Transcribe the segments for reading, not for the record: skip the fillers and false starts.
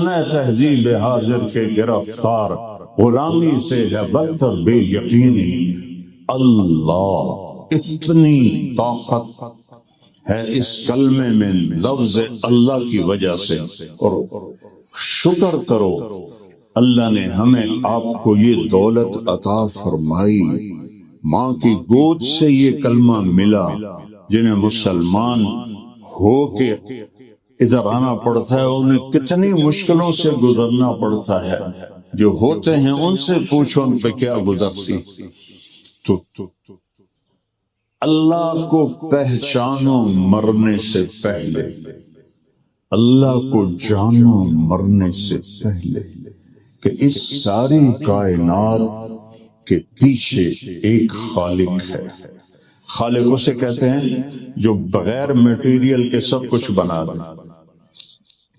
فتنہ تہذیب حاضر کے گرفتار، غلامی سے ہے بدتر بے یقینی۔ اللہ، اتنی طاقت ہے اس کلمے میں لفظ اللہ کی وجہ سے، اور شکر کرو اللہ نے ہمیں آپ کو یہ دولت عطا فرمائی، ماں کی گود سے یہ کلمہ ملا۔ جنہیں مسلمان ہو کے ادھر آنا پڑتا ہے انہیں کتنی مشکلوں سے گزرنا پڑتا ہے، جو ہوتے ہیں ان سے پوچھو ان پہ کیا گزرتی۔ تو اللہ کو پہچانو مرنے سے پہلے، اللہ کو جانو مرنے سے پہلے، کہ اس ساری کائنات کے پیچھے ایک خالق ہے۔ خالق اسے کہتے ہیں جو بغیر میٹیریل کے سب کچھ بنا دے۔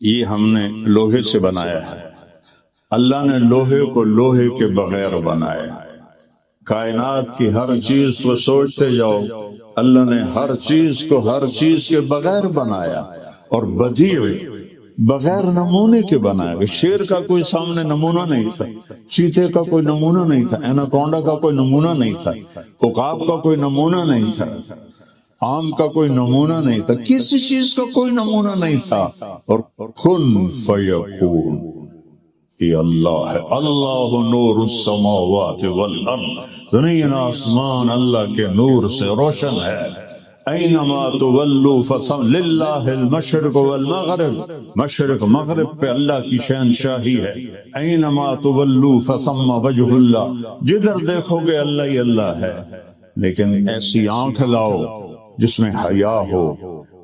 یہ ہم نے لوہے سے بنایا ہے، اللہ نے لوہے کو لوہے کے بغیر بنایا۔ کائنات کی ہر چیز کو سوچتے جاؤ، اللہ نے ہر چیز کو ہر چیز کے بغیر بنایا، اور بدیع بغیر نمونے کے بنایا۔ کہ شیر کا کوئی سامنے نمونہ نہیں تھا، چیتے کا کوئی نمونہ نہیں تھا، ایناکونڈا کا کوئی نمونہ نہیں تھا، عقاب کا کوئی نمونہ نہیں تھا، آم کا کوئی نمونہ نہیں تھا، کسی چیز کا کوئی نمونہ نہیں تھا، اور کن فیکون یہ اللہ ہے۔ اللہ نور السماوات والارض، زمین آسمان اللہ کے نور سے روشن ہے۔ اینما تولوا فثم للہ المشرق والمغرب، مشرق مغرب پہ اللہ کی شہنشاہی ہے۔ اینما تولوا فثم وجہ اللہ، جدھر دیکھو گے اللہ ہی اللہ ہے۔ لیکن ایسی آنکھ لاؤ جس میں حیا ہو،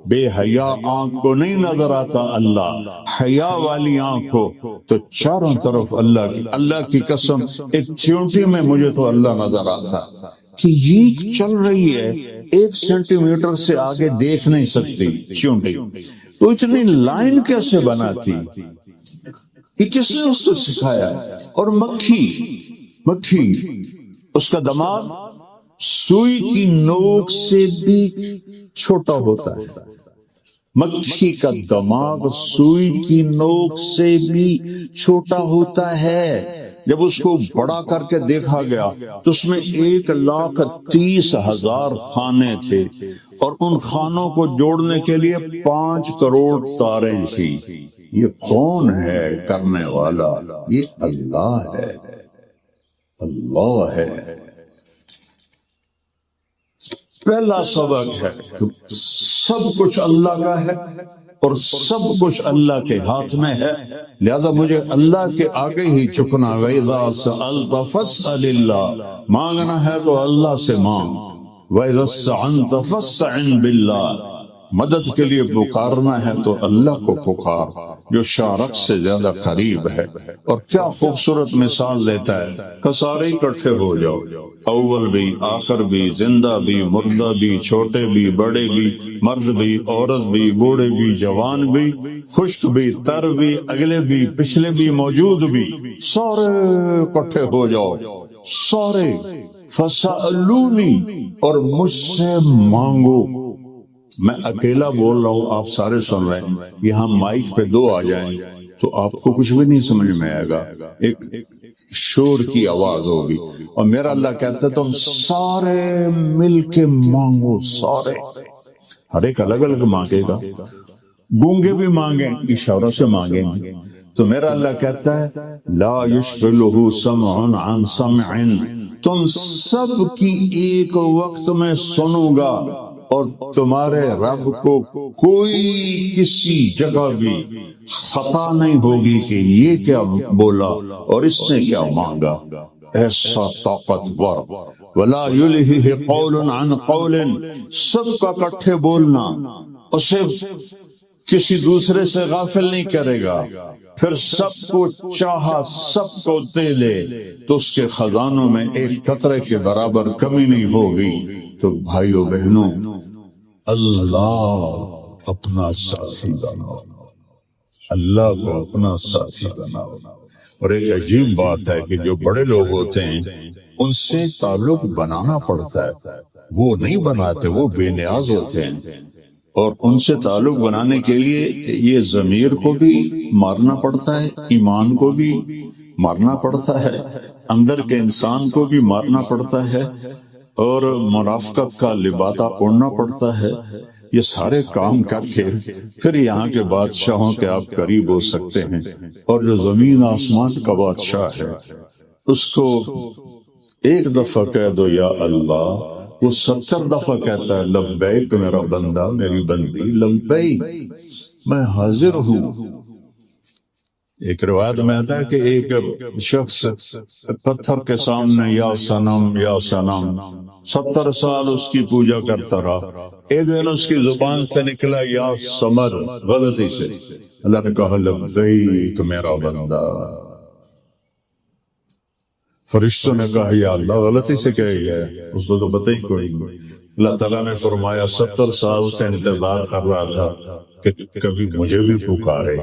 بے حیا آنکھ کو نہیں نظر آتا اللہ، حیا والی آنکھ ہو تو چاروں طرف اللہ کی قسم، ایک چیونٹی میں مجھے تو اللہ نظر آتا کہ یہ چل رہی ہے، 1 سینٹی میٹر سے آگے دیکھ نہیں سکتی چیونٹی، تو اتنی لائن کیسے بناتی؟ یہ کس نے اس کو سکھایا؟ اور مکھی اس کا دماغ سوئی کی نوک سے بھی چھوٹا ہوتا ہے۔ مکھی کا دماغ سوئی کی نوک سے بھی چھوٹا ہوتا ہے۔ جب اس کو بڑا کر کے دیکھا گیا تو اس میں 1,30,000 خانے تھے، اور ان خانوں کو جوڑنے کے لیے 5 کروڑ تاریں تھی۔ یہ کون ہے کرنے والا؟ یہ اللہ ہے، اللہ ہے۔ پہلا سبق ہے کہ سب کچھ اللہ کا ہے اور سب کچھ اللہ کے ہاتھ میں ہے، لہذا مجھے اللہ کے آگے ہی چکنا۔ وَإِذَا سَأَلْتَ فَاسْأَلِ اللَّهِ، مانگنا ہے تو اللہ سے مانگ۔ وَإِذَا اسْتَعَنْتَ فَاسْتَعِنْ بِاللَّهِ، مدد کے لیے پکارنا ہے تو اللہ کو پکار، جو شارک سے زیادہ قریب ہے۔ اور کیا خوبصورت مثال دیتا ہے کہ سارے اکٹھے ہو جاؤ، اول بھی آخر بھی، زندہ بھی مردہ بھی، چھوٹے بھی بڑے بھی، مرد بھی عورت بھی، بوڑھے بھی جوان بھی، خشک بھی تر بھی، اگلے بھی پچھلے بھی موجود بھی، سارے اکٹھے ہو جاؤ، سارے فَسَأَلُونِي، اور مجھ سے مانگو۔ میں اکیلا بول رہا ہوں، آپ سارے سن رہے ہیں، یہاں مائک پہ 2 آ جائیں تو آپ کو کچھ بھی نہیں سمجھ میں آئے گا، ایک شور کی آواز ہوگی، اور میرا اللہ کہتا ہے تم سارے مل کے مانگو، سارے، ہر ایک الگ الگ مانگے گا، گونگے بھی مانگیں، اشاروں سے مانگیں گے، تو میرا اللہ کہتا ہے لا یشغلہ سمع عن سمع، تم سب کی ایک وقت میں سنو گا، اور تمہارے رب کو کوئی کسی جگہ بھی خطا نہیں ہوگی کہ یہ کیا بولا اور اس نے کیا مانگا۔ ایسا طاقتور، ولا یلہہ قول عن قول، سب کا اکٹھے بولنا اسے کسی دوسرے سے غافل نہیں کرے گا۔ پھر سب کو چاہا سب کو دے لے تو اس کے خزانوں میں ایک قطرے کے برابر کمی نہیں ہوگی۔ تو بھائیو بہنوں، اللہ اپنا ساتھی بناؤ، اللہ کو اپنا ساتھی بناؤ۔ اور ایک عجیب بات ہے کہ جو بڑے لوگ ہوتے ہیں ان سے تعلق بنانا پڑتا ہے، وہ نہیں بناتے، وہ بے نیاز ہوتے ہیں۔ اور ان سے تعلق بنانے کے لیے یہ ضمیر کو بھی مارنا پڑتا ہے، ایمان کو بھی مارنا پڑتا ہے، اندر کے انسان کو بھی مارنا پڑتا ہے، اور منافقت کا لبادہ اوڑھنا پڑتا ہے۔ یہ سارے کام کر کے پھر یہاں کے بادشاہوں کے آپ قریب ہو سکتے ہیں، اور جو زمین آسمان کا بادشاہ ہے اس کو ایک دفعہ کہہ دو یا اللہ، وہ 70 دفعہ کہتا ہے لبیک میرا بندہ میری بندی، لبیک میں حاضر ہوں۔ ایک روایت میں آتا ہے کہ ایک شخص پتھر کے سامنے یا صنم یا صنم 70 سال اس کی پوجا کرتا رہا، ایک دن اس کی زبان سے نکلا یا سمر، غلطی سے اللہ نے کہا لبیک میرا بندہ۔ فرشتوں نے کہا یا اللہ غلطی سے کہہ گیا، اس کو تو پتہ ہی کوئی نہیں۔ اللہ تعالیٰ نے فرمایا 70 سال سے انتظار کر رہا تھا کہ کبھی مجھے بھی پکارے،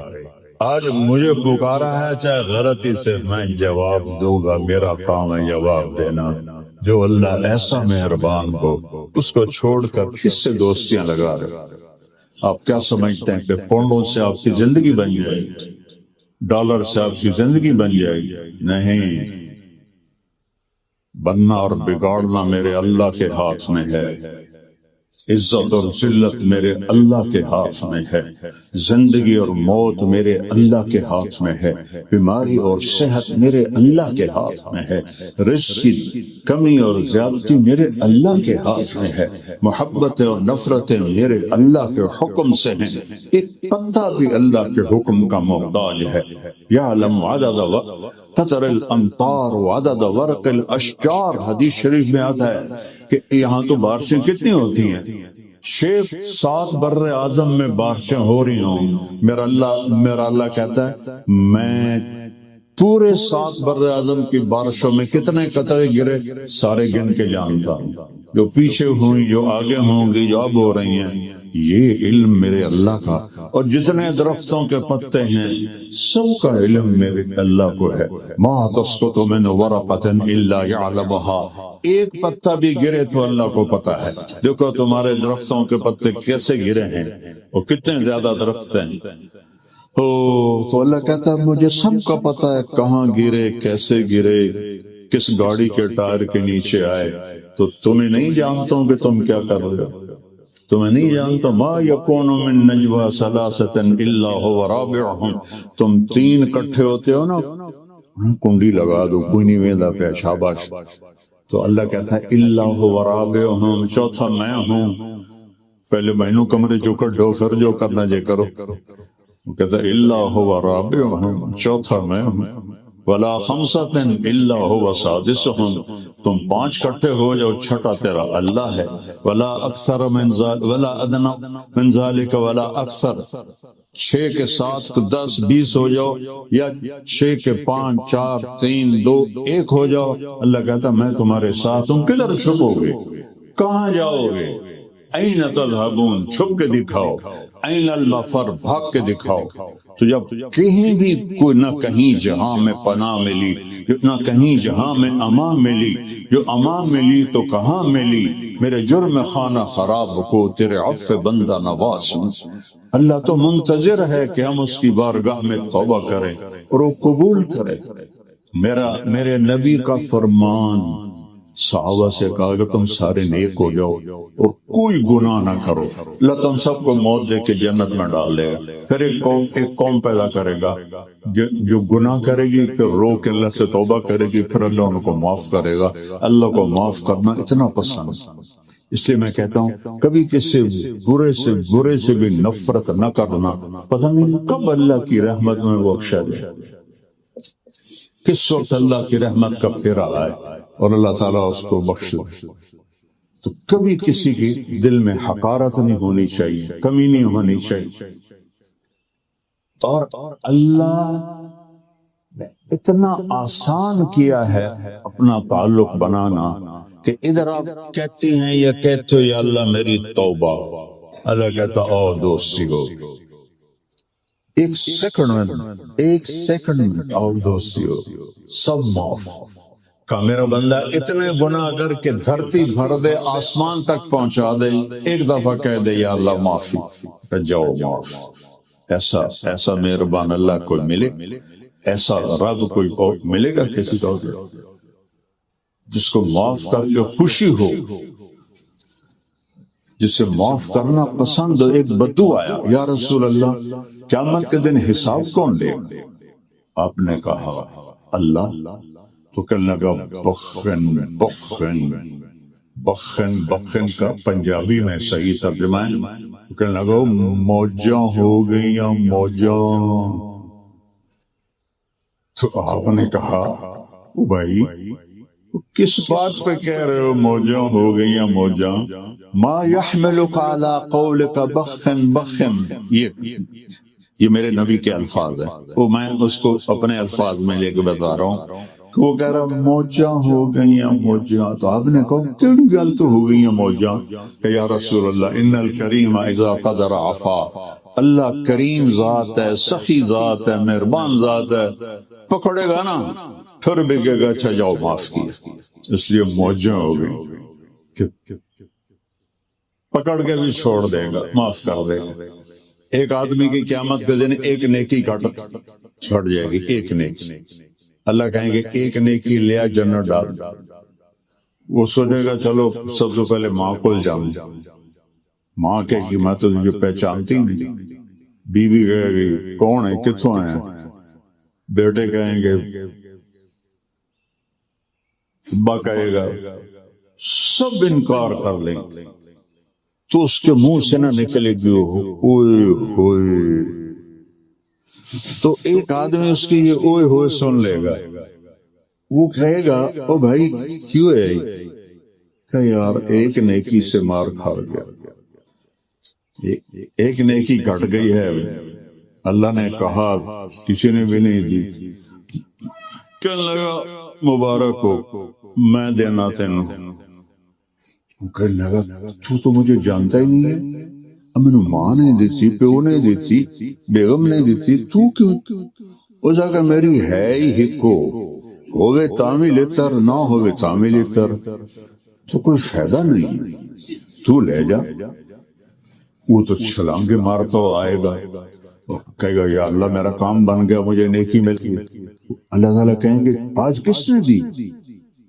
آج مجھے پکارا ہے، چاہے غلطی سے میں جواب دوں گا، میرا کام ہے جواب دینا۔ جو اللہ ایسا مہربان ہو اس کو چھوڑ کر کس سے دوستیاں لگا رہے؟ آپ کیا سمجھتے ہیں کہ پونڈوں سے آپ کی زندگی بن جائے گی، ڈالر سے آپ کی زندگی بن جائے گی؟ نہیں، بننا اور بگاڑنا میرے اللہ کے ہاتھ میں ہے، عزت اور ذلت میرے اللہ کے ہاتھ میں ہے، زندگی اور موت میرے اللہ کے ہاتھ میں ہے، بیماری اور صحت میرے اللہ کے ہاتھ میں ہے، رزق کی کمی اور زیادتی میرے اللہ کے ہاتھ میں ہے، محبت اور نفرتیں میرے اللہ کے حکم سے ہیں، ایک پتا بھی اللہ کے حکم کا محتاج ہے۔ یعلم عدد قطر الامطار وعدد ورق الاشجار، حدیث شریف میں آتا ہے کہ یہاں تو بارشیں کتنی ہوتی ہیں، 7 بر اعظم میں بارشیں ہو رہی ہوں، میرا اللہ کہتا ہے میں پورے 7 بر اعظم کی بارشوں میں کتنے قطرے گرے سارے گن کے جانتا ہوں، جو پیچھے ہوئی، جو آگے ہوں گی، جو اب ہو رہی ہیں، یہ علم میرے اللہ کا۔ اور جتنے درختوں کے پتے ہیں سب کا علم میرے اللہ کو ہے۔ ما تسقط من ورقۃ الا يعلمها، ایک پتا بھی گرے تو اللہ کو پتا ہے۔ دیکھو تمہارے درختوں کے پتے کیسے گرے ہیں، اور کتنے زیادہ درخت ہیں، تو اللہ کہتا ہے مجھے سب کا پتا ہے، کہاں گرے، کیسے گرے، کس گاڑی کے ٹائر کے نیچے آئے، تو تمہیں نہیں جانتا ہوں کہ تم کیا کر رہے ہو، تمہیں نہیں جانتا۔ ما یکون من نجوا ثلاثۃ الا هو رابعهم، تم 3 اکٹھے ہوتے ہو نا، کنڈی لگا دو، کوئی نہیں ویندا پہ، شاباش، تو اللہ کہتا ہے الا هو رابعهم، چوتھا میں ہوں۔ پہلے مینوں کمرے جو کڈو، پھر جو کرنا جے کرو، کہتا ہے الا هو رابعهم، چوتھا میں ہوں۔ ولا خمسۃ الا هو سادسهم، تم 5 اکٹھے ہو جاؤ، چھٹا تیرا اللہ ہے۔ ولا اکثر من ذلک ولا ادنى من ذلک ولا اکثر، 6 کے ساتھ 10 20 ہو جاؤ، یا 6 کے 5 4 3 2 1 ہو جاؤ، اللہ کہتا میں تمہارے ساتھ ہوں۔ کدھر چھپو گے، کہاں جاؤ گے؟ این تذهبون، چھپ کے دکھاؤ، این المفر، بھاگ کے دکھاؤ۔ تو جب کہیں بھی کوئی نہ کہیں جہاں میں پناہ ملی، نہ کہیں جہاں میں امان ملی، جو امان ملی تو کہاں ملی، میرے جرم خانہ خراب کو تیرے عفو بندہ نواز ہوں۔ اللہ تو منتظر ہے کہ ہم اس کی بارگاہ میں توبہ کریں اور وہ قبول کرے۔ میرے نبی کا فرمان صحابہ سے کہا کہ تم سارے نیک ہو جاؤ اور کوئی گناہ نہ کرو، اللہ تم سب کو موت دے کے جنت میں ڈال دے گا۔ پھر ایک قوم پیدا کرے گا جو گناہ کرے گی، پھر رو کے اللہ سے توبہ کرے گی، پھر اللہ ان کو معاف کرے گا۔ اللہ کو معاف کرنا اتنا پسند، اس لیے میں کہتا ہوں کبھی کسی برے سے بھی نفرت نہ کرنا، پتہ نہیں کب اللہ کی رحمت میں وہ بخشا جائے، کس وقت اللہ کی رحمت کا پھیرا آئے اور اللہ تعالیٰ اس کو بخش دے۔ تو کبھی کسی کے دل میں حقارت نہیں ہونی چاہیے، کمی نہیں ہونی چاہیے۔ اور اللہ نے اتنا آسان کیا ہے اپنا تعلق بنانا کہ ادھر آپ کہتی ہیں یا کہتے ہو یا اللہ میری توبہ، اللہ کہتا او دوستی ہو، ایک سیکنڈ میں اور دوستی ہو، سب معاف۔ کہ میرا بندہ اتنے گناہ کر کے دھرتی بھر دے، آسمان تک پہنچا دے، ایک دفعہ کہہ دے یا اللہ معافی، کہ جاؤ معاف۔ ایسا مہربان اللہ کوئی ملے، ایسا رب کوئی اور ملے گا کسی کو جس کو معاف کر کے خوشی ہو، جسے معاف کرنا پسند ہو؟ ایک بدو آیا، یا رسول اللہ قیامت کے دن حساب کون لے؟ آپ نے کہا اللہ۔ تو کہنے لگا بخن بخن بخن بخن کا پنجابی میں صحیح ترجمہ ہے، کہنے لگا موجاں ہو گئیاں موجاں۔ تو آپ نے کہا او بھائی کس بات پہ کہہ رہے ہو موجاں ہو گئیاں موجاں؟ ما یحملک علی قولک بخن بخن، یہ میرے نبی کے الفاظ ہیں، وہ میں اس کو اپنے الفاظ میں لے کے بتا رہا ہوں کہ وہ کہہ رہا موجاں ہو گئیاں موجاں۔ تو آپ نے کہا کیڑی گل تو ہو گئیاں موجاں؟ کہ یا رسول اللہ ان الکریم اذا قدر عفا، اللہ کریم ذات ہے، سخی ذات ہے، مہربان ذات ہے، پکڑے گا نا پھر بھی کہے گا اچھا جاؤ معاف کیا، اس لیے موجاں ہو گئی، پکڑ کے بھی چھوڑ دے گا، معاف کر دے گا۔ ایک آدمی کی قیامت کے دن ایک نیکی چھٹ جائے گی، ایک نیکی، اللہ کہیں گے ایک نیکی لیا جنت ڈال۔ وہ سوچے گا چلو سب سے پہلے ماں کو جاؤں، ماں کہے گی میں تو تجھے پہچانتی نہیں، بیوی کہے گی کون ہے کتوں آئے ہیں، بیٹے کہیں گے، ابا کہے گا، سب انکار کر لیں گے، تو اس کے منہ سے نہ نکلے گی اوئے ہوئے، تو ایک آدمی اس کی یہ اوئے ہوئے سن لے گا، وہ کہے گا او بھائی کیوں ہے، کہ یار ایک نیکی سے مار کھا گیا، ایک نیکی گھٹ گئی ہے، اللہ نے کہا کسی نے بھی نہیں دی، کہنے لگا مبارک ہو میں دینا تینوں، کہنے لگا تو مجھے جانتا ہی نہیں ہے، مینو ماں نہیں دیتی، پیو نہیں دیتی، بیگم نہیں دیتی، تو کیوں؟ اس کا میری ہے ہی ہکو، ہوئے تامی لیتر نہ ہوئے تامی لیتر، تو کوئی فائدہ نہیں، تو لے جا۔ وہ تو چھلانگے مارتا آئے گا، کہے گا یا اللہ میرا کام بن گیا، مجھے نیکی مل گئی۔ اللہ تعالیٰ کہیں گے آج کس نے دی؟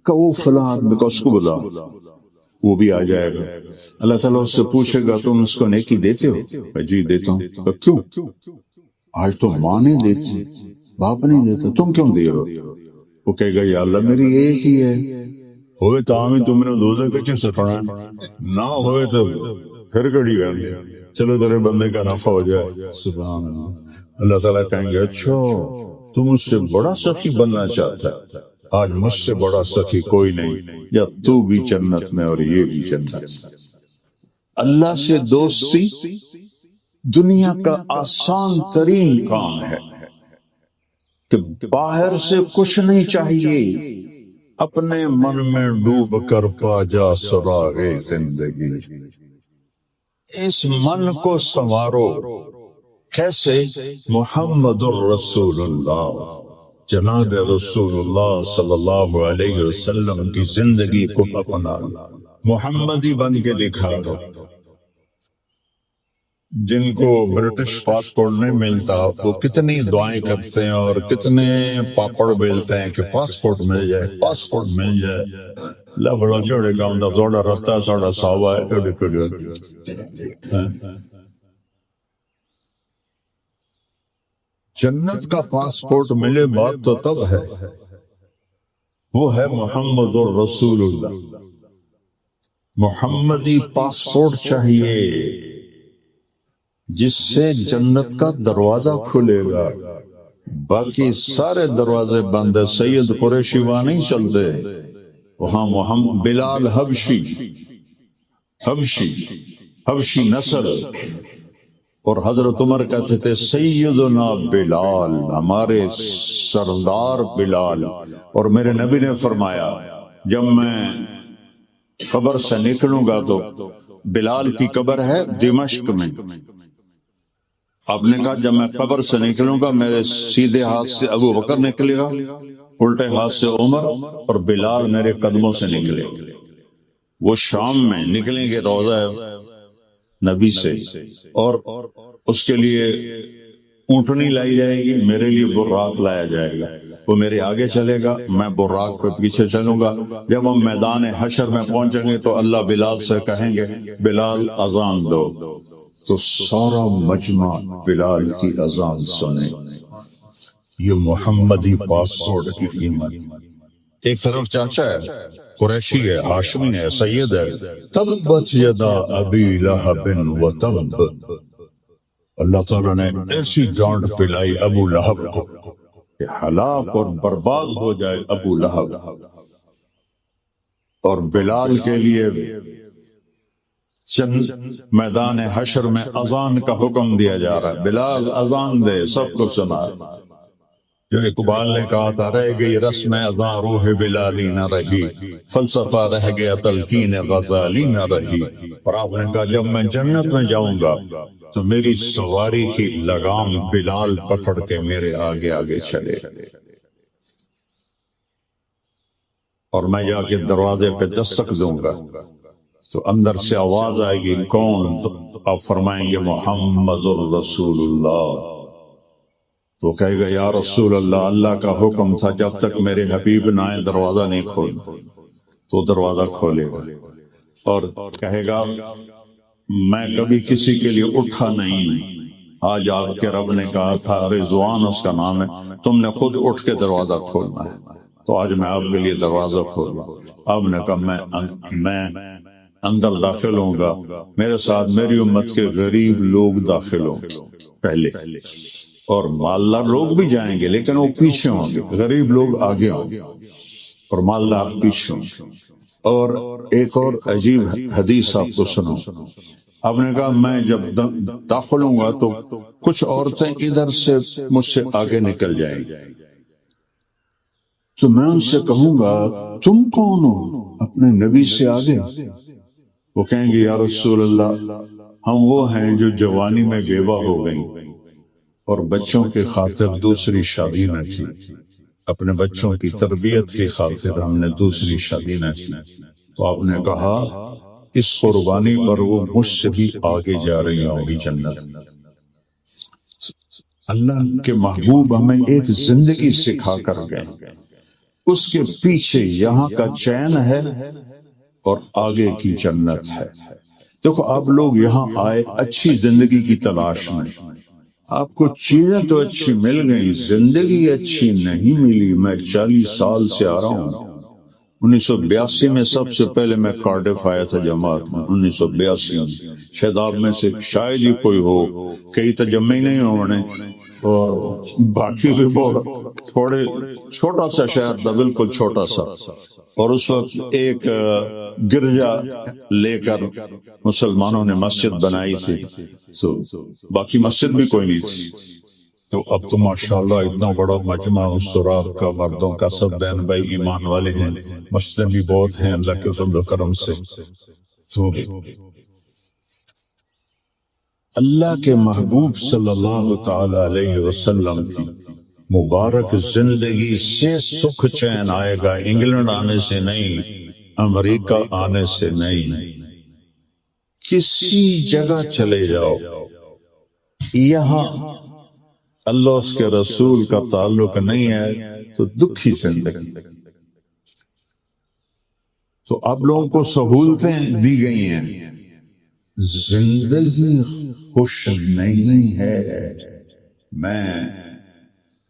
کہ وہ فلاں آدمی کا، اس کو بلا، وہ بھی آ جائے گا۔ اللہ تعالیٰ اس سے پوچھے گا تم اس کو نیکی دیتے ہو؟ جی دیتا ہوں۔ کیوں؟ آج تو ماں نہیں دیتی، باپ نہیں دیتا، تم کیوں دے رہو؟ وہ کہے گا یا اللہ میری ایک ہی ہے، ہوئے تو ہمیں تم نے دوزہ کچھ سکھانا، نہ ہوئے تو پھر کڑی کر لیا، چلو تیرے بندے کا نفع ہو جائے۔ سبحان اللہ۔ اللہ تعالیٰ کہیں گے اچھا تم اس سے بڑا سخی بننا چاہتا ہے، آج مجھ سے بڑا سخی کوئی نہیں، یا تو بھی جنت میں اور یہ بھی جنت میں۔ اللہ سے دوستی دنیا کا آسان ترین کام ہے کہ باہر سے کچھ نہیں چاہیے، اپنے من میں ڈوب کر پا جا سراغ زندگی، اس من کو سنوارو۔ کیسے؟ محمد الرسول اللہ، جناب رسول اللہ صلی اللہ علیہ وسلم کی زندگی کو اپنا، محمدی بن کے دکھا دو۔ جن کو برٹش پاسپورٹ نہیں ملتا وہ کتنی دعائیں کرتے ہیں اور کتنے پاپڑ بیلتے ہیں کہ پاسپورٹ مل جائے، پاسپورٹ مل جائے۔ لبڑا جوڑے گاؤں دا دوڑا رہتا ساڑا ساوا ہے کڑی کڑی۔ جنت کا پاسپورٹ ملے بات تو تب ہے، وہ ہے محمد الرسول اللہ۔ محمدی پاسپورٹ چاہیے جس سے جنت کا دروازہ کھلے گا، باقی سارے دروازے بند ہے۔ سید قریشی وہاں نہیں چلتے، وہاں محمد بلال حبشی نسل، اور حضرت عمر کہتے تھے سیدنا بلال، ہمارے سردار بلال۔ اور میرے نبی نے فرمایا جب میں قبر سے نکلوں گا تو بلال کی قبر ہے دمشق میں، آپ نے کہا جب میں قبر سے نکلوں گا میرے سیدھے ہاتھ سے ابو بکر نکلے گا الٹے ہاتھ سے عمر اور بلال میرے قدموں سے نکلے. وہ شام میں نکلیں گے روضہ نبی سے، اور اس کے لیے اونٹنی لائی جائے گی، میرے لیے براق لایا جائے گا. وہ میرے آگے چلے گا، میں براق پہ پیچھے چلوں گا. جب ہم میدان حشر میں پہنچیں گے تو اللہ بلال سے کہیں گے بلال اذان دو، تو سارا مجمع بلال کی اذان سنے. یہ محمدی پاسپورٹ کی قیمت. ایک طرف چاچا ہے، قریشی ہے، ہاشمی ہے، سید ہے. تبت یدا ابی لہب وتب، اللہ تعالیٰ نے ایسی ڈانٹ پلائی ابو لہب کو کہ ہلاک اور برباد ہو جائے ابو لہب. اور بلال کے لیے چند میدان حشر میں اذان کا حکم دیا جا رہا ہے. بلال اذان دے، سب کو سنا. جو اقبال نے کہا تھا رہ گئی رسم اذان روح بلالی نہ رہی، فلسفہ رہ گیا تلقین غزالی نہ رہی. اور آپ نے کہا جب میں جنت میں جاؤں گا تو میری سواری کی لگام بلال پکڑ کے میرے آگے آگے چلے، اور میں جا کے دروازے پہ دستک دوں گا تو اندر سے آواز آئے گی کون؟ تو آپ فرمائیں گے محمد الرسول اللہ. تو کہے گا یا رسول اللہ، اللہ کا حکم تھا جب تک میرے حبیب نہ آئے دروازہ نہیں کھول. تو دروازہ کھولے گا اور کہے گا میں کبھی کسی کے لیے اٹھا نہیں، آج آپ کے رب نے کہا تھا، رضوان اس کا نام ہے، تم نے خود اٹھ کے دروازہ کھولنا ہے، تو آج میں آپ کے لیے دروازہ کھول رہا ہوں. آپ نے کہا میں اندر داخل ہوں گا، میرے ساتھ میری امت کے غریب لوگ داخل ہوں پہلے، اور مالدار لوگ بھی جائیں گے لیکن وہ پیچھے ہوں گے، غریب لوگ آگے ہوں گے اور مالدار پیچھے ہوں گے. اور ایک اور عجیب حدیث آپ کو سنوں. آپ نے کہا میں جب داخل ہوں گا تو کچھ عورتیں ادھر سے مجھ سے آگے نکل جائیں گی، تو میں ان سے کہوں گا تم کون ہو اپنے نبی سے آگے؟ وہ کہیں گے یا رسول اللہ ہم وہ ہیں جو جوانی میں بیوہ ہو گئیں اور بچوں کے خاطر دوسری شادی نہ کی، اپنے بچوں کی تربیت کی خاطر ہم نے دوسری شادی نہ کی. تو آپ نے کہا اس قربانی پر وہ مجھ سے بھی آگے جا رہی ہوں گی جنت. اللہ کے محبوب ہمیں ایک زندگی سکھا کر گئے، اس کے پیچھے یہاں کا چین ہے اور آگے کی جنت ہے. دیکھو آپ لوگ یہاں آئے اچھی زندگی کی تلاش میں، آپ کو چیزیں تو اچھی مل گئی، زندگی اچھی نہیں ملی. میں 40 سال سے آ رہا ہوں. 1982 میں سب سے پہلے میں کارڈف آیا تھا جماعت میں، 1982 شاید آپ میں سے شاید ہی کوئی ہو، کئی تجمع نہیں ہونے، اور باقی بھی بہت تھوڑے چھوٹا سا شہر تھا، بالکل چھوٹا سا. اور اس وقت ایک گرجا لے کر مسلمانوں نے مسجد بنائی تھی، تو باقی مسجد بھی کوئی نہیں تھی. تو اب تو ماشاءاللہ اتنا بڑا مجمع استراد کا، مردوں کا، سب بہن بھائی ایمان والے ہیں، مسجدیں بھی بہت ہیں اللہ کے فضل و کرم سے. تو اللہ کے محبوب صلی اللہ تعالی علیہ وسلم کی مبارک زندگی سے سکھ چین آئے گا، انگلینڈ آنے سے نہیں، امریکہ آنے سے نہیں. کسی جگہ چلے جاؤ، یہاں اللہ اس کے رسول کا تعلق نہیں ہے تو دکھی زندگی. تو آپ لوگوں کو سہولتیں دی گئی ہیں، زندگی خوش نہیں ہے. میں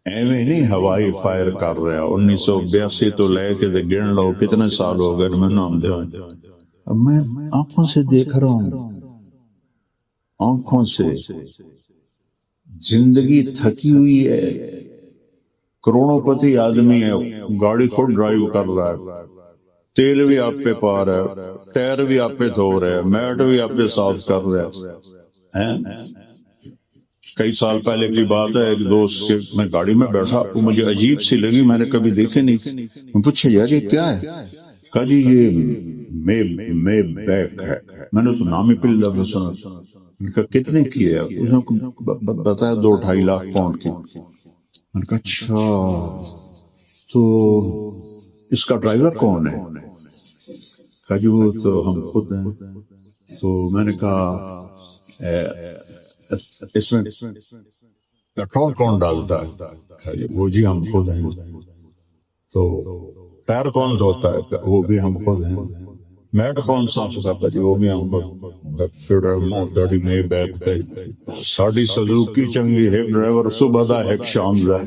ایویں نہیں ہوائی فائر کر رہا. 1982 تو لے کے گن لو کتنے سال ہو گئے میں نام دے. میں آنکھوں سے دیکھ رہا ہوں، آنکھوں سے زندگی تھکی ہوئی ہے. کروڑوں پتی آدمی ہے، گاڑی خود ڈرائیو کر رہا ہے، تیل بھی آپ پہ پا رہا ہے، ٹائر بھی آپ پہ دھو رہا ہے، میٹ بھی آپ پہ صاف کر رہا ہے. کئی سال پہلے کی بات ہے، ایک دوست کے میں گاڑی میں بیٹھا، وہ مجھے عجیب سی لگی، میں نے کبھی دیکھے نہیں تھی. میں پوچھا یار یہ کیا ہے؟ کہا جی یہ مے بیک ہے. میں نے تو نام ہی پہ لفظ سنا. میں نے کہا کتنے کی ہے؟ اس نے بتایا 2-2.5 لاکھ پاؤنڈ کی. میں نے کہا اچھا. تو اس کا ڈرائیور کون ہے؟ کہا جی وہ تو ہم خود ہیں. تو میں نے کہا اس میں پیٹرول کون ڈالتا ہے؟ وہ جی ہم خود ہیں. تو ٹائر کون دھوتا ہے؟ وہ بھی ہم خود ہیں. میٹ کون صاف کرتا ہے؟ وہ بھی ہم خود. پھر داڑھی میں بیٹھتے ساڑی سزوکی چنگی ہے ڈرائیور صبح دا ہے شام دا.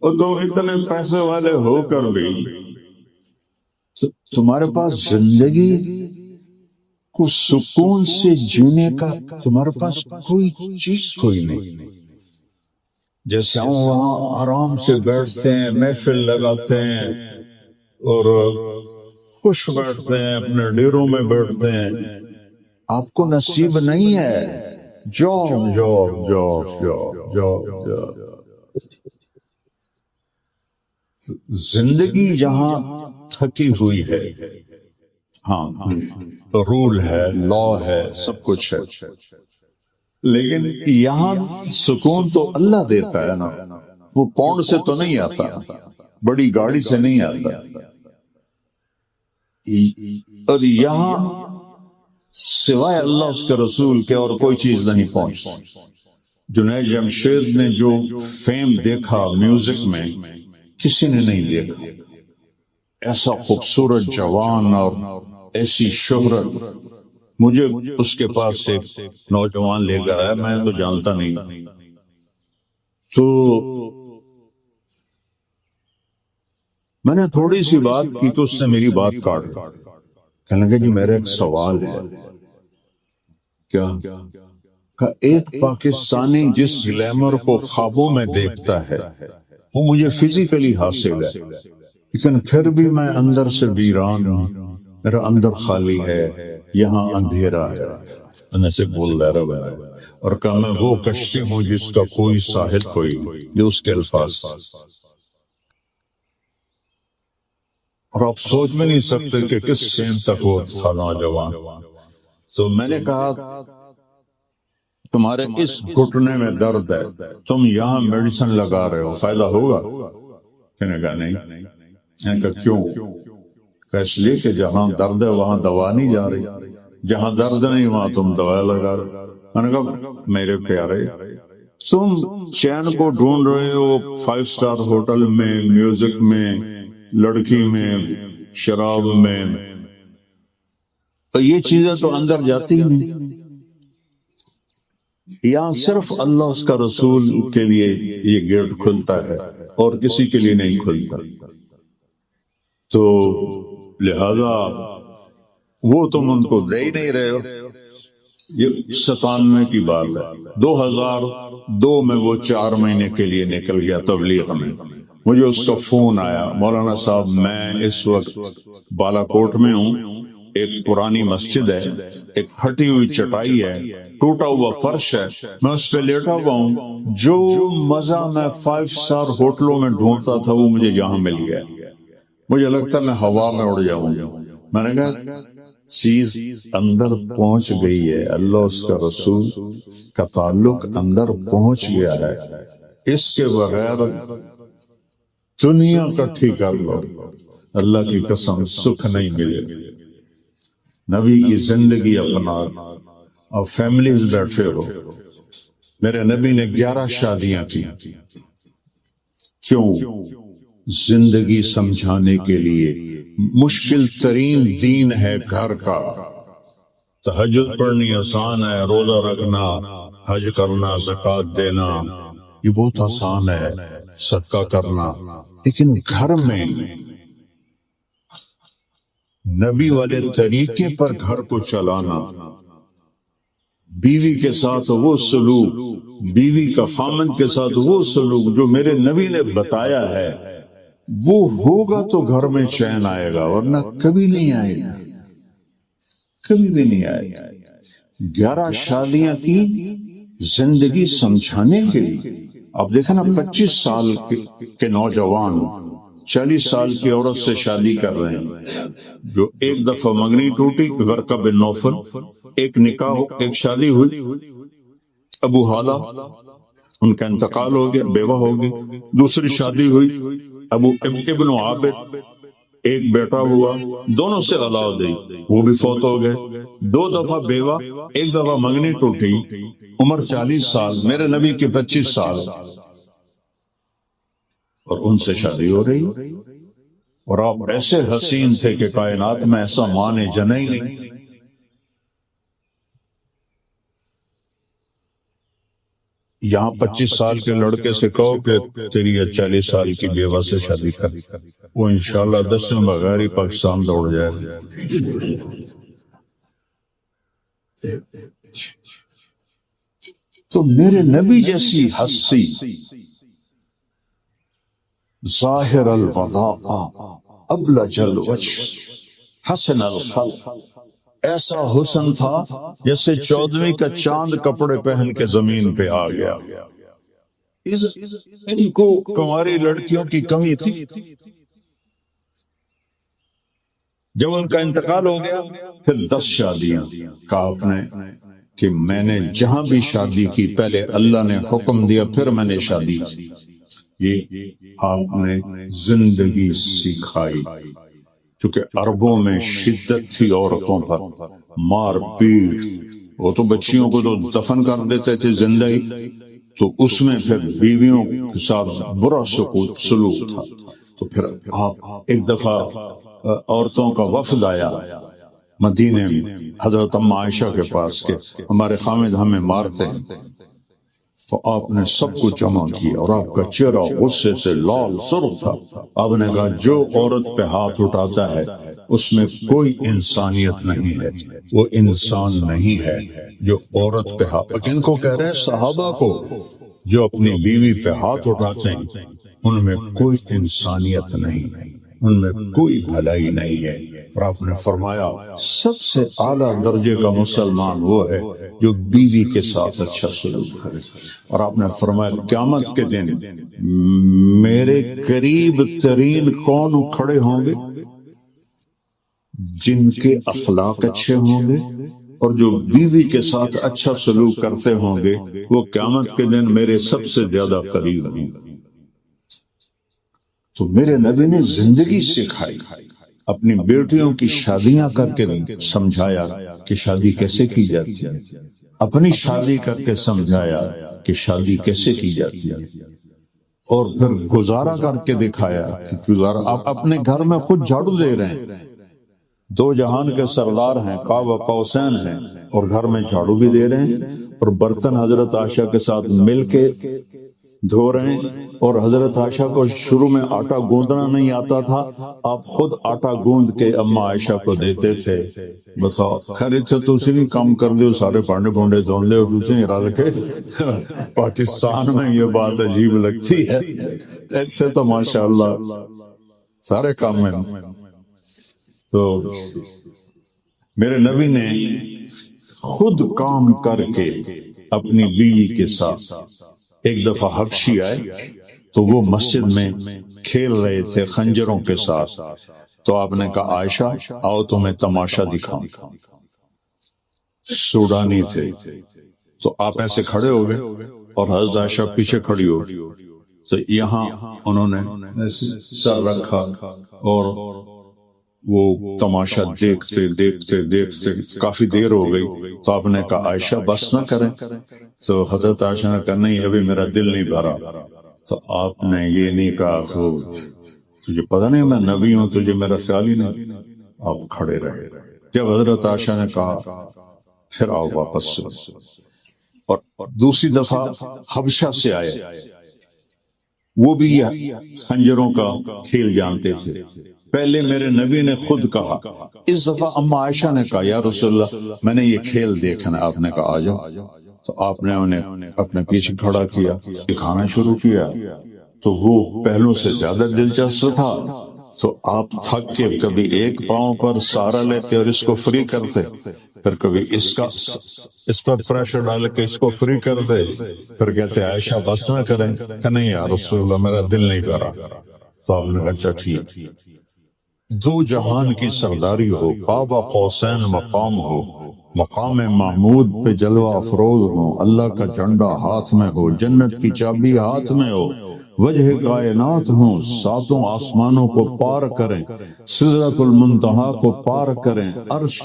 اور تم اتنے پیسے والے ہو کر بھی تمہارے پاس زندگی کو سکون سے جینے کا تمہارے پاس کوئی چیز کوئی نہیں. جیسے ہم وہاں آرام سے بیٹھتے ہیں، محفل لگاتے ہیں اور خوش بیٹھتے ہیں، اپنے ڈیروں میں بیٹھتے ہیں. آپ کو نصیب نہیں ہے. Job job job job job job. زندگی جہاں تھکی ہوئی ہے، ہاں رول ہے، لا ہے، سب کچھ ہے، لیکن یہاں سکون تو اللہ دیتا ہے نا. وہ پاؤنڈ سے تو نہیں آتا، بڑی گاڑی سے نہیں آتا. اور یہاں سوائے اللہ اس کے رسول کے اور کوئی چیز نہیں پہنچتی. جنید جمشید نے جو فیم دیکھا میوزک میں کسی نے نہیں دیکھا. ایسا خوبصورت جوان اور ایسی شہرت. مجھے اس کے پاس سے نوجوان لے کر آیا، میں تو جانتا نہیں. تو میں نے تھوڑی سی بات کی تو اس نے میری بات کاٹ دی. کہنے لگا جی میرا ایک سوال ہے. کیا؟ کہ ایک پاکستانی جس گلیمر کو خوابوں میں دیکھتا ہے وہ مجھے فزیکلی حاصل ہے، لیکن پھر بھی میں اندر سے ویران ہوں. میرا اندر خالی ہے، یہاں اندھیرا ہے. سے بول رہا ہے اور کہا میں وہ کشتی ہوں جس کا کوئی ساحل کوئی. یہ اس کے الفاظ. اور آپ سوچ میں نہیں سکتے کہ کس سین تک وہ تھا نوجوان. تو میں نے کہا تمہارے اس گھٹنے میں درد ہے، تم یہاں میڈیسن لگا رہے ہو، فائدہ ہوگا؟ کہنے کہا نہیں. میں نے کہا کیوں؟ کہ اس لیے کہ جہاں درد ہے وہاں دوا نہیں جا رہی، جہاں درد نہیں وہاں تم دوا لگا رہے. میں نے کہا میرے پیارے تم چین کو ڈھونڈ رہے ہو 5 اسٹار ہوٹل میں، میوزک میں، لڑکی میں، شراب میں. یہ چیزیں تو اندر جاتی ہی نہیں. یہاں صرف اللہ اس کا رسول کے لیے یہ گیٹ کھلتا ہے اور کسی کے لیے نہیں کھلتا. تو لہذا وہ تم ان کو دے ہی نہیں رہے ہو. یہ 97 کی بات ہے. 2002 میں وہ 4 مہینے کے لیے نکل گیا تبلیغ میں. مجھے اس کا فون آیا، مولانا صاحب میں اس وقت بالا کوٹ میں ہوں، ایک پرانی مسجد ہے، ایک پھٹی ہوئی چٹائی ہے، ٹوٹا ہوا فرش ہے، میں اس پہ لیٹا ہوا ہوں. جو مزہ میں 5 اسٹار ہوٹلوں میں ڈھونڈتا تھا وہ مجھے یہاں مل گیا. مجھے لگتا میں ہوا میں اڑ جاؤں گا. میں نے کہا چیز اندر پہنچ گئی ہے، اللہ اس کا رسول کا تعلق اندر پہنچ گیا ہے. اس کے بغیر دنیا کٹھی کر لو، اللہ کی قسم سکھ نہیں ملے. نبی کی زندگی اپنا اور فیملیز بیٹھے ہو. میرے نبی نے 11 شادیاں کی. کیوں؟ زندگی سمجھانے کے لیے. مشکل ترین دین ہے گھر کا. تہجد پڑھنی آسان ہے، روزہ رکھنا، حج کرنا، زکوٰۃ دینا یہ بہت آسان ہے، صدقہ کرنا. لیکن گھر میں نبی والے طریقے پر گھر کو چلانا، بیوی کے ساتھ وہ سلوک، بیوی کا خامند کے ساتھ وہ سلوک جو میرے نبی نے بتایا ہے، وہ ہوگا تو گھر میں چین آئے گا، ورنہ کبھی نہیں آئے گا، کبھی بھی نہیں آئے گا. 11 شادیاں کی زندگی سمجھانے کے لیے. اب دیکھیں نا 25 سال کے نوجوان 40 سال کی عورت سے شادی کر رہے ہیں، جو ایک دفعہ منگنی ٹوٹی ورقہ بن نوفل، ایک نکاح، ایک شادی ہوئی ابو حالہ، ان کا انتقال ہو گیا، بیوہ ہو گئی، دوسری شادی ہوئی، ابو ابن عابد ایک بیٹا ہوا، دونوں سے اولاد ہوئی، وہ بھی فوت ہو گئے، 2 دفعہ بیوہ، ایک دفعہ منگنی ٹوٹی، عمر 40 سال، میرے نبی کی 25 سال، اور ان سے شادی ہو رہی، اور آپ ایسے حسین تھے کہ کائنات میں ایسا مانے جنا ہی نہیں۔ یہاں 25 سال کے لڑکے سے کہو کہ تیری 40 سال کی بیوہ سے شادی کر، وہ انشاءاللہ 10 میں بغیر ہی پاکستان دوڑ جائے گا۔ تو میرے نبی جیسی ہستی، ظاہر الوضاء ابلج الوجه حسن الخلق، ایسا حسن تھا جیسے 14ویں کا چاند کپڑے پہن کے زمین پہ آ گیا۔ ان کو کنواری لڑکیوں کی کمی تھی۔ جب ان کا انتقال ہو گیا پھر 10 شادیاں، کہا آپ نے کہ میں نے جہاں بھی شادی کی پہلے اللہ نے حکم دیا پھر میں نے شادی کی۔ یہ آپ نے زندگی سکھائی، چونکہ عربوں میں شدت تھی عورتوں پر، مار پیٹ، وہ تو بچیوں کو تو دفن کر دیتے تھے زندہ ہی، تو اس میں پھر بیویوں کے ساتھ برا سلوک تھا۔ تو پھر آپ ایک دفعہ عورتوں کا وفد آیا مدینے میں حضرت ام عائشہ کے پاس کہ ہمارے خامد ہمیں مارتے ہیں، تو آپ نے سب کو جمع کیا اور آپ کا چہرہ غصے سے لال سرخ تھا۔ آپ نے کہا جو عورت پہ ہاتھ اٹھاتا ہے اس میں کوئی انسانیت نہیں ہے، وہ انسان نہیں ہے جو عورت پہ ہاتھ، ان کو کہہ رہے ہیں صحابہ کو، جو اپنی بیوی پہ ہاتھ اٹھاتے ہیں ان میں کوئی انسانیت نہیں، ان میں کوئی بھلائی نہیں ہے۔ اور آپ نے فرمایا سب سے اعلیٰ درجے کا مسلمان وہ ہے جو بیوی کے ساتھ اچھا سلوک کرے۔ اور آپ نے فرمایا قیامت کے دن میرے قریب ترین کون کھڑے ہوں گے؟ جن کے اخلاق اچھے ہوں گے اور جو بیوی کے ساتھ اچھا سلوک کرتے ہوں گے، وہ قیامت کے دن میرے سب سے زیادہ قریب ہوں گے۔ تو میرے نبی نے زندگی سکھائی، اپنی بیٹیوں کی شادیاں کر کے سمجھایا کہ شادی کیسے کی جاتی ہے، اپنی شادی کر کے سمجھایا کہ شادی کیسے کی جاتی ہے، اور پھر گزارا کر کے دکھایا کہ گزارا آپ اپنے گھر میں خود جھاڑو دے رہے ہیں، 2 جہان کے سردار ہیں، قاب قوسین ہیں، اور گھر میں جھاڑو بھی دے رہے ہیں، اور برتن حضرت عائشہ کے ساتھ مل کے دھو رہے ہیں، اور حضرت عائشہ کو شروع میں آٹا گوندنا نہیں آتا تھا، آپ خود آٹا گوند کے اما عائشہ کو دیتے تھے۔ بتاؤ خیر سے تو اسی نہیں کام کر دے، سارے پانڈے پونڈے دھون لے اور دوسرے ارا رکھے۔ پاکستان میں یہ بات عجیب لگتی ہے، ایسے تو ماشاءاللہ سارے کام میں۔ تو میرے نبی نے خود کام کر کے اپنی بیوی کے ساتھ، ایک دفعہ حبشی آئے تو وہ مسجد میں کھیل رہے تھے خنجروں کے ساتھ، تو آپ نے کہا عائشہ آؤ تمہیں تماشا دکھاؤں۔ سوڈانی تھے، تو آپ ایسے کھڑے ہو گئے اور حضرت عائشہ پیچھے کھڑی ہو گئی، تو یہاں انہوں نے سر رکھا اور وہ تماشا دیکھتے دیکھتے دیکھتے کافی دیر ہو گئی، تو آپ نے کہا عائشہ بس نہ کریں، تو حضرت عائشہ نے کہا نہیں ابھی میرا دل نہیں بھرا، تو آپ نے یہ نہیں کہا تجھے پتہ نہیں میں نبی ہوں، تجھے میرا خیال ہی نہیں، آپ کھڑے رہے۔ جب حضرت عائشہ نے کہا پھر آؤ واپس سے، اور دوسری دفعہ حبشہ سے آئے، وہ بھی خنجروں کا کھیل جانتے تھے۔ پہلے میرے نبی نے خود کہا، اس دفعہ اما عائشہ نے کہا یا رسول اللہ میں نے یہ کھیل دیکھنا، آپ نے کہا آ جاؤ، تو آپ نے انہیں اپنے پیچھے کھڑا کیا، دکھانا شروع کیا، تو وہ پہلو سے زیادہ دلچسپ تھا، تو آپ تھک کے کبھی ایک پاؤں پر سہارا لیتے اور اس کو فری کرتے، پھر کبھی اس پر پریشر ڈال کے اس کو فری کرتے، پھر کہتے عائشہ بس نہ کریں، کہ نہیں یا رسول اللہ میرا دل نہیں کرا، تو آپ نے کہا اچھا ٹھیک، 2 جہان کی سرداری ہو، قاب قوسین مقام ہو، مقام محمود پہ جلوہ افروز ہوں، اللہ کا جھنڈا ہاتھ میں ہو، جنت کی چابی ہاتھ میں ہو، وجہ کائنات ہوں، ساتوں آسمانوں کو پار کریں، سدرۃ المنتہا کو پار کریں، عرش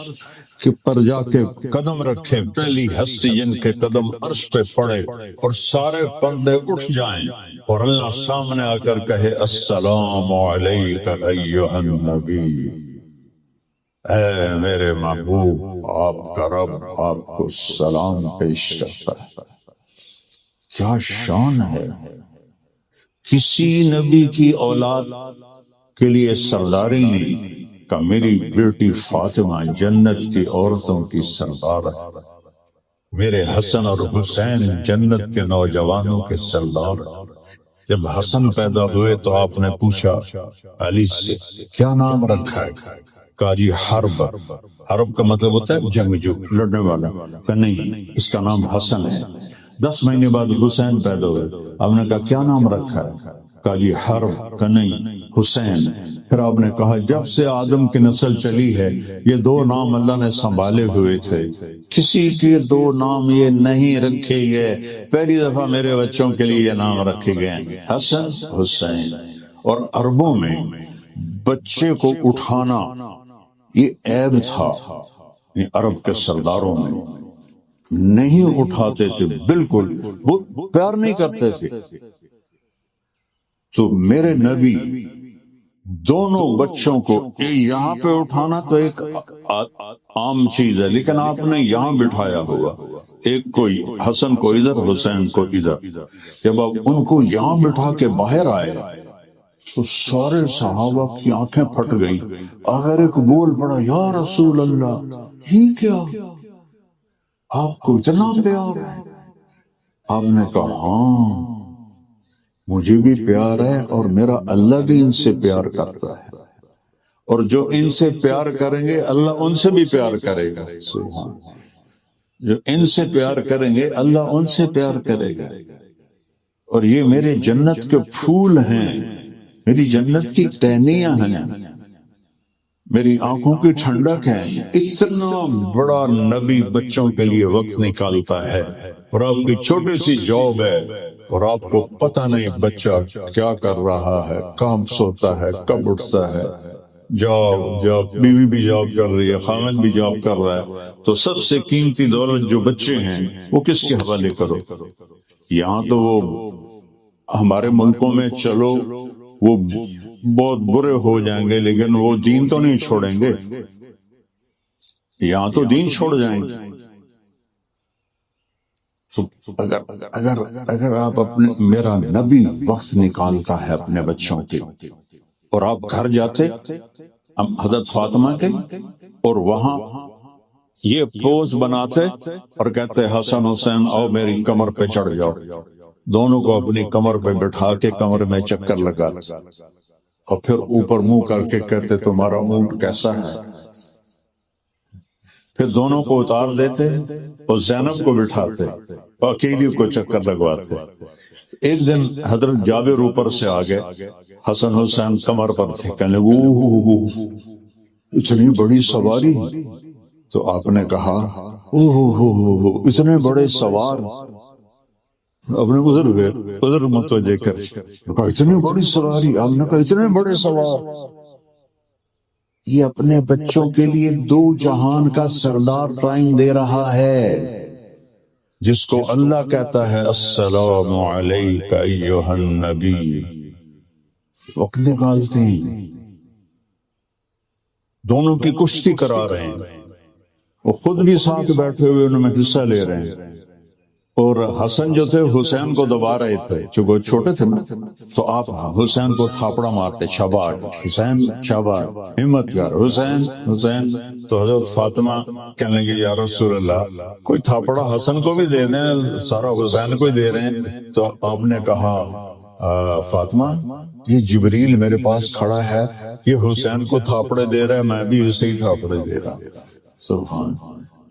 کے پر جا کے قدم رکھیں، پہلی ہستی جن کے قدم عرش پہ پڑے اور سارے پردے اٹھ جائیں اور اللہ سامنے آ کر کہے السلام علیک ایھا النبی، اے میرے محبوب، آپ کا رب آپ کو سلام پیش کرتا ہے۔ کیا شان ہے! کسی نبی کی اولاد کے لیے سرداری نہیں کہ میری بیٹی فاطمہ جنت کی عورتوں کی سردار ہے، میرے حسن اور حسین جنت کے نوجوانوں کے سردار ہیں۔ جب حسن پیدا ہوئے تو آپ نے پوچھا علی سے کیا نام رکھا ہے؟ کہا جی حرب۔ حرب کا مطلب ہوتا ہے جنگجو، لڑنے والا۔ کہ نہیں، اس کا نام حسن ہے۔ 10 مہینے بعد حسین پیدا ہوئے، آپ نے کہا کیا نام رکھا ہے؟ کہا جی حرب۔ کہ نہیں، حسین۔ پھر آپ نے کہا جب سے آدم کی نسل چلی ہے یہ 2 نام اللہ نے سنبھالے ہوئے تھے، کسی کے 2 نام یہ نہیں رکھے گئے، پہلی دفعہ میرے بچوں کے لیے یہ نام رکھے گئے، حسن حسین۔ اور عربوں میں بچے کو اٹھانا یہ عیب تھا، عرب کے سرداروں میں نہیں اٹھاتے تھے، بالکل وہ پیار نہیں کرتے تھے۔ تو میرے نبی دونوں بچوں کو یہاں پہ اٹھانا تو ایک عام چیز ہے، لیکن آپ نے یہاں بٹھایا ہوا، ایک کوئی حسن کو ادھر حسین کو ادھر۔ جب آپ ان کو یہاں بٹھا کے باہر آئے تو سارے صحابہ کی آنکھیں پھٹ گئی۔ اگر ایک بول پڑا یا رسول اللہ، یہ کیا، آپ کو اتنا پیار ہے؟ آپ نے کہا ہاں مجھے بھی پیار ہے اور میرا اللہ بھی ان سے پیار کرتا ہے، اور جو ان سے پیار کریں گے اللہ ان سے بھی پیار کرے گا۔ جو ان سے پیار کریں گے اللہ ان سے پیار کرے گا، اور یہ میرے جنت کے پھول ہیں، میری جنت کی ٹہنیاں ہیں، میری آنکھوں کی ٹھنڈک ہے۔ اتنا بڑا نبی بچوں کے لیے وقت نکالتا ہے، اور آپ کی چھوٹی سی جاب ہے اور آپ کو پتہ نہیں بچہ کیا کر رہا ہے، کہاں سوتا ہے، کب اٹھتا ہے، جاب بیوی بھی جاب کر رہی ہے، خاوند بھی جاب کر رہا ہے، تو سب سے قیمتی دولت جو بچے ہیں وہ کس کے حوالے کرو؟ یہاں تو وہ ہمارے ملکوں میں چلو وہ بہت برے ہو جائیں گے لیکن وہ دین تو نہیں چھوڑیں گے، یہاں تو دین چھوڑ جائیں گے۔ تو اگر آپ اپنے، میرا نبی وقت نکالتا ہے اپنے بچوں کے، اور آپ گھر جاتے حضرت فاطمہ کے اور وہاں یہ پوز بناتے اور کہتے حسن حسین آؤ میری کمر پہ چڑھ جاؤ، دونوں کو اپنی کمر پہ بٹھا کے کمر میں چکر لگا، اور پھر اوپر منہ کر کے کہتے تمہارا اونٹ کیسا ہے، پھر دونوں کو اتار دیتے اور زینب کو بٹھاتے اور اکیلی کو چکر لگواتے۔ ایک دن حضرت جابر اوپر سے آگئے، حسن حسین کمر پر تھے، کہنے لگے اتنی بڑی سواری، تو آپ نے کہا اتنے بڑے سوار، اپنے ادھر گئے، ادھر متوجہ کر کہا اتنی بڑی سواری، آپ نے کہا اتنے بڑے سوار۔ یہ اپنے بچوں کے لیے 2 جہان کا سردار ٹائم دے رہا ہے، جس کو اللہ کہتا ہے السلام علیک ایھا النبی، وقت نکالتے ہیں، دونوں کی کشتی کرا رہے ہیں، وہ خود بھی ساتھ بیٹھے ہوئے ان میں حصہ لے رہے ہیں، اور حسن جو تھے حسین کو دبا رہے تھے، چونکہ چھوٹے تھے نا، تو آپ حسین کو تھاپڑا مارتے، شاباش حسین شاباش، ہمت کر حسین حسین۔ تو حضرت فاطمہ کہنے لگی یا رسول اللہ کوئی تھاپڑا حسن کو بھی دے دیں، سارا حسین کو ہی دے رہے ہیں۔ تو آپ نے کہا فاطمہ یہ جبریل میرے پاس کھڑا ہے، یہ حسین کو تھاپڑے دے رہا ہے، میں بھی اسے ہی تھاپڑے دے رہا۔ سبحان،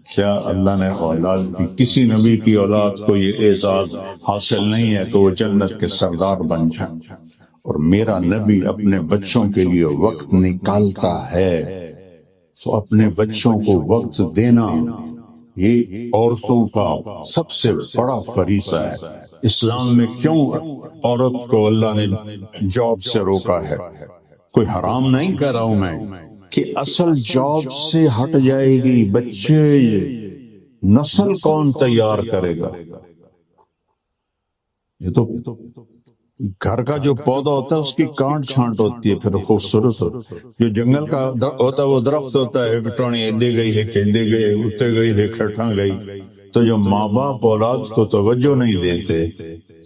کیا اللہ نے اولاد دی، کسی نبی کی اولاد کو یہ اعزاز حاصل نہیں ہے کہ وہ جنت کے سردار بن جائیں، اور میرا نبی اپنے بچوں کے لیے وقت نکالتا ہے۔ تو اپنے بچوں کو وقت دینا یہ عورتوں کا سب سے بڑا فریضہ ہے۔ اسلام میں کیوں عورت کو اللہ نے جاب سے روکا ہے؟ کوئی حرام نہیں کر رہا ہوں میں، کہ اصل جاب سے ہٹ جائے گی، بچے نسل کون تیار کرے گا؟ یہ تو گھر کا جو پودا ہوتا ہے اس کی کانٹ چھانٹ ہوتی ہے، پھر خوبصورت جو جنگل کا ہوتا ہے وہ درخت ہوتا ہے، ٹونی ادے گئی ہے، کیندے گئے، اتے گئی ہے، کھٹاں گئی، تو جو ماں باپ اولاد کو توجہ نہیں دیتے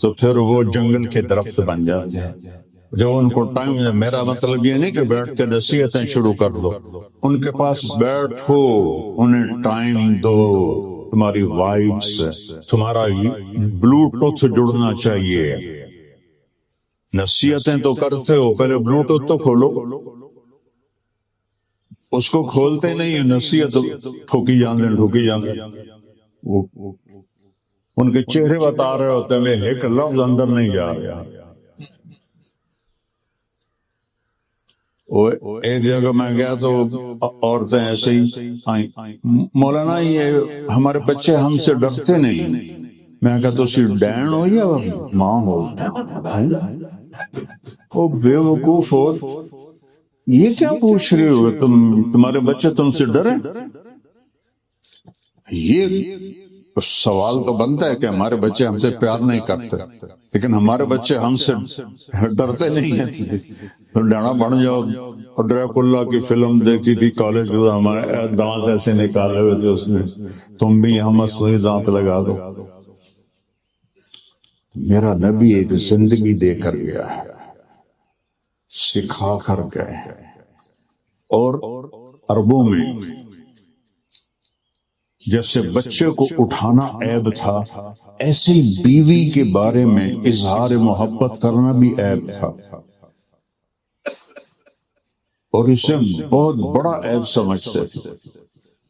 تو پھر وہ جنگل کے درخت بن جاتے ہیں۔ جو ان کو ٹائم، میرا مطلب یہ نہیں کہ بیٹھ کے نصیحتیں شروع کر دو، ان کے پاس بیٹھو، انہیں ٹائم دو، تمہاری وائبس، تمہارا بلوٹوتھ جڑنا چاہیے۔ نصیحتیں تو کرتے ہو، پہلے بلوٹوتھ تو کھولو، اس کو کھولتے نہیں، نصیحت ٹھوکی جاندے، ان کے چہرے بتا رہے ہوتے ہیں، ایک لفظ اندر نہیں جا رہا۔ ایک جگہ میں گیا تو عورتیں ایسے ہی آئیں، مولانا یہ ہمارے بچے ہم سے ڈرتے نہیں۔ میں کہا تو سی ڈین ہو یا ماں ہو؟ وہ بے وقوف ہو، یہ کیا پوچھ رہے ہو؟ تمہارے بچے تم سے ڈرے؟ یہ سوال تو بنتا ہے کہ ہمارے بچے ہم سے پیار نہیں کرتے، لیکن ہمارے بچے ہم سے ڈرتے نہیں ہیں، ڈرنا بڑھ جاؤ۔ اور ڈریکولا کی فلم دیکھی تھی کالج میں، ہمارے دانت ایسے نکالے ہوئے تھے اس میں، تم بھی یہاں مصنوعی دانت لگا دو۔ میرا نبی ایک زندگی دے کر گیا ہے، سکھا کر گئے، اور عربوں میں جیسے بچے کو اٹھانا عیب تھا، ایسے ہی بیوی کے بارے میں اظہار محبت کرنا بھی عیب تھا، اور اسے بہت بڑا عیب سمجھتے تھے۔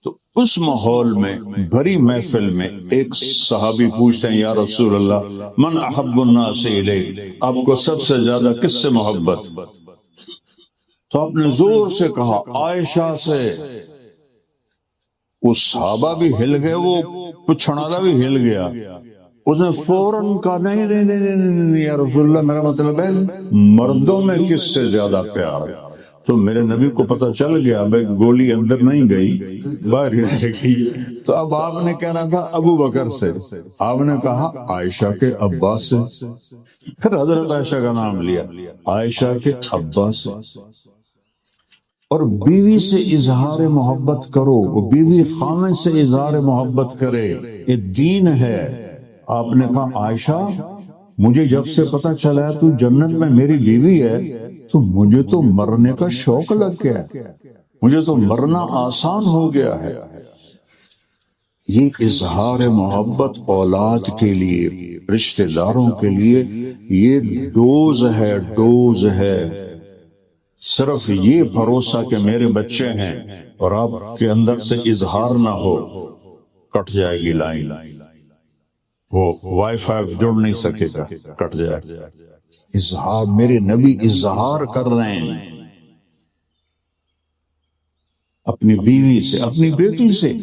تو اس ماحول میں، بھری محفل میں، ایک صحابی پوچھتے ہیں، یا رسول اللہ من احب الناس الیک، آپ کو سب سے زیادہ کس سے محبت؟ تو آپ نے زور سے کہا عائشہ سے۔ وہ صحابہ بھی ہل گئے، وہ پچھڑالا بھی ہل گیا، اس نے فوراً کہا نہیں یا رسول اللہ، میرا مطلب ہے مردوں میں کس سے زیادہ پیار ہے؟ تو میرے نبی کو پتہ چل گیا بھائی گولی اندر نہیں گئی، باہر گئی۔ تو اب آپ نے کہنا تھا ابو بکر سے، آپ نے کہا عائشہ کے ابا سے، پھر حضرت عائشہ کا نام لیا، عائشہ کے ابا سے۔ اور بیوی سے اظہار محبت کرو، بیوی خامن سے اظہار محبت کرے، یہ دین ہے۔ آپ نے کہا عائشہ مجھے جب سے پتہ چلا تو جنت میں میری بیوی ہے تو مجھے تو مرنے کا شوق لگ گیا، مجھے تو مرنا آسان ہو گیا ہے۔ یہ اظہار محبت اولاد کے لیے، رشتہ داروں کے لیے یہ ڈوز ہے۔ صرف یہ بھروسہ کہ میرے بچے ہیں اور آپ کے اندر سے اظہار نہ ہو، کٹ جائے گی لائن، وہ وائی فائی جڑ نہیں سکے گا، کٹ جائے۔ اظہار، میرے نبی اظہار کر رہے ہیں اپنی بیوی سے، اپنی بیٹی سے۔